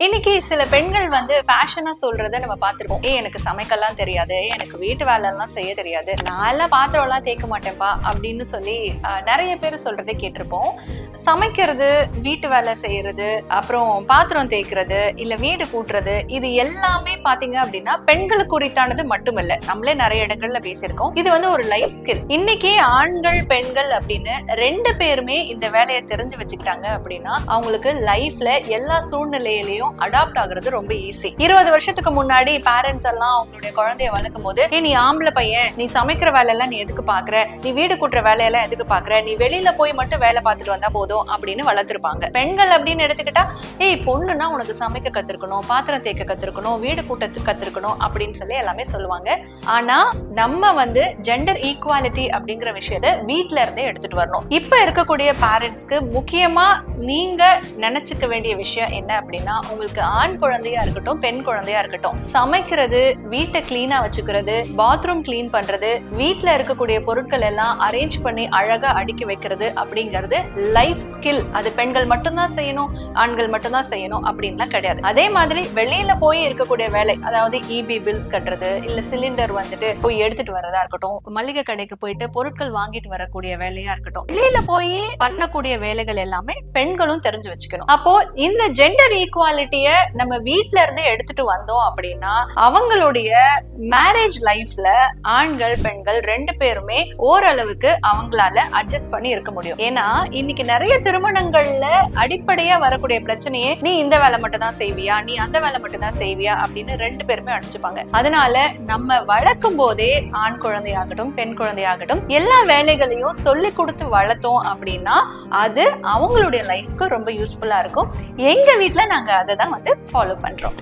இன்னைக்கு சில பெண்கள் ஃபேஷனா சொல்றத நம்ம பார்த்திருப்போம். எனக்கு சமைக்கலாம் தெரியாது, எனக்கு வீட்டு வேலை எல்லாம் செய்ய தெரியாது, நான் பாத்திரம் எல்லாம் தேய்க்க மாட்டேன்ப்பா அப்படின்னு சொல்லி நிறைய பேர் சொல்றதை கேட்டிருப்போம். சமைக்கிறது, வீட்டு வேலை செய்யறது, அப்புறம் பாத்திரம் தேய்க்கிறது, இல்ல வீடு கூட்டுறது, இது எல்லாமே பாத்தீங்க அப்படின்னா பெண்களுக்கு குறித்தானது மட்டுமில்ல. நம்மளே நிறைய இடங்கள்ல பேசியிருக்கோம். இது ஒரு லைஃப் ஸ்கில். இன்னைக்கு ஆண்கள் பெண்கள் அப்படின்னு ரெண்டு பேருமே இந்த வேலையை தெரிஞ்சு வச்சுக்கிட்டாங்க அப்படின்னா அவங்களுக்கு லைஃப்ல எல்லா சூழ்நிலையிலையும் அடாப்ட் ஆகுறது ரொம்ப ஈஸி. 20 வருஷத்துக்கு முன்னாடி பேரண்ட்ஸ் எல்லாம் அவங்களுடைய குழந்தைய வளர்க்கும் போது, நீ ஆம்பளை பையன், நீ சமைக்கிற வேலையெல்லாம் நீ எதுக்கு பாக்குற, நீ வீடு கூட்டுற வேலையெல்லாம் எதுக்கு பாக்குற, நீ வெளியில போய் மட்டும் வேலை பார்த்துட்டு வந்தா போதும் அப்படின்னு வளர்த்திருப்பாங்க. பெண்கள் அப்படின்னு எடுத்துக்கிட்டா, பொண்ணுன்னா உனக்கு சமைக்க கத்துக்கணும், பாத்திரம் தேய்க்க கத்துக்கணும், வீடு கூட்டத்துக்கு கத்துக்கணும் அப்படின்னு சொல்லி எல்லாமே சொல்லுவாங்க. ஆனா நம்ம ஜெண்டர் ஈக்குவாலிட்டி அப்படிங்கிற விஷயத்த வீட்டுல இருந்தே எடுத்துட்டு வரணும். இப்ப இருக்கக்கூடிய பேரண்ட்ஸ்க்கு முக்கியமா நீங்க நினைச்சுக்க வேண்டிய விஷயம் என்ன அப்படின்னா, உங்களுக்கு ஆண் குழந்தையா இருக்கட்டும், பெண் குழந்தையா இருக்கட்டும், சமைக்கிறது, வீட்டை கிளீனா வச்சுக்கிறது, பாத்ரூம் கிளீன் பண்றது, வீட்டுல இருக்கக்கூடிய பொருட்கள் எல்லாம் அரேஞ்ச் பண்ணி அழகா அடுக்கி வைக்கிறது அப்படிங்கிறது லைஃப் ஸ்கில். அது பெண்கள் மட்டும்தான் செய்யணும், ஆண்கள் மட்டும்தான் செய்யணும் அப்படின்லாம் கிடையாது. அதே மாதிரி வெளியில போய் இருக்கக்கூடிய வேலை, அதாவது இபி பில்ஸ் கட்டுறது, இல்ல சிலிண்டர் போய் எடுத்துட்டு வரதா இருக்கட்டும், மளிகை கடைக்கு போயிட்டு பொருட்கள் வாங்கிட்டு வரக்கூடிய வேலையா இருக்கட்டும், வெளியில போய் பண்ணக்கூடிய வேலைகள் எல்லாமே பெண்களும் தெரிஞ்சு வச்சுக்கணும். அப்போ இந்த ஜெண்டர் ஈக்குவாலிட்டிய நம்ம வீட்ல இருந்து எடுத்துட்டு வந்தோம் அப்படின்னா அவங்களுடைய மேரேஜ் லைஃப்ல ஆண்கள் பெண்கள் ரெண்டு பேருமே ஓரளவுக்கு அவங்களால அட்ஜஸ்ட் பண்ணி இருக்க முடியும். ஏன்னா இன்னைக்கு நிறைய திருமணங்கள்ல அடிப்படையா வரக்கூடிய பிரச்சனையே, நீ இந்த வேலை மட்டும் தான் செய்வியா, நீ அந்த வேலை மட்டும் தான் செய்வியா அப்படின்னு ரெண்டு பேருமே அடிச்சுப்பாங்க. அதனால நம்ம வளர்க்கும் போதே ஆண் குழந்தையாகட்டும் பெண் குழந்தையாகட்டும் எல்லா வேலைகளையும் சொல்லி கொடுத்து வளர்த்தோம் அப்படின்னா அது அவங்களுடைய லைஃப்க்கு ரொம்ப யூஸ்ஃபுல்லா இருக்கும். எங்க வீட்டுல நாங்க அதை தான் ஃபாலோ பண்றோம்.